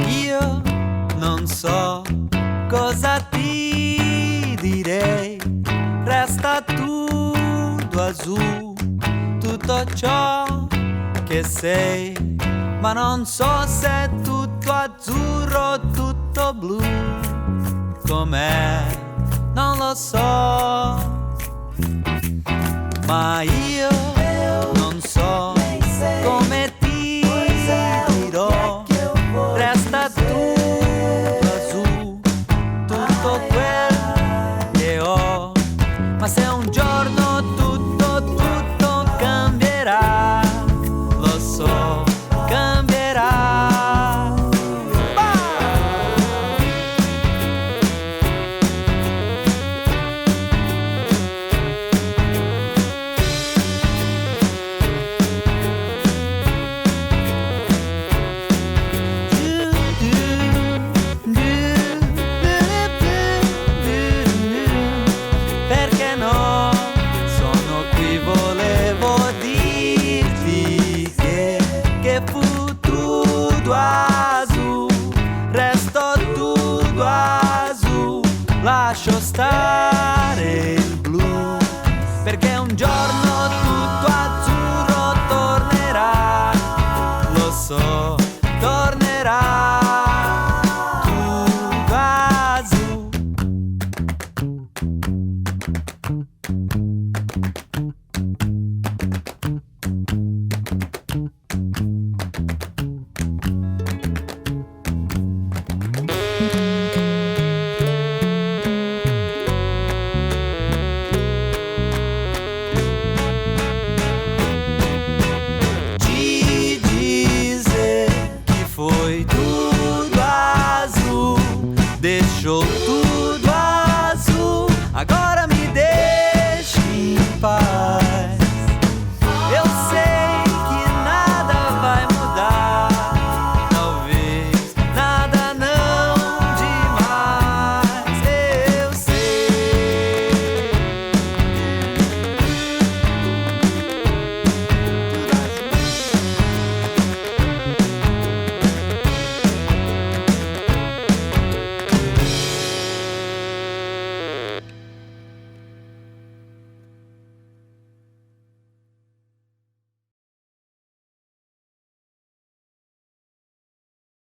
Io non so cosa ti direi, resta tutto azzurro, tutto ciò che sei, ma non so se è tutto azzurro o tutto blu, com'è, non lo so, ma io non so come ti dirò, resta tutto azzurro, tutto quel che ho, ma se un giorno tutto cambierà, lo so, cambierà. Perché no? Sono qui, volevo dirti che fu tutto azzurro, resto tutto azzurro, lascio stare il blu, perché un giorno tutto azzurro tornerà, lo so, tornerà tutto azzurro. Ci dizer que foi tudo azul, deixou tudo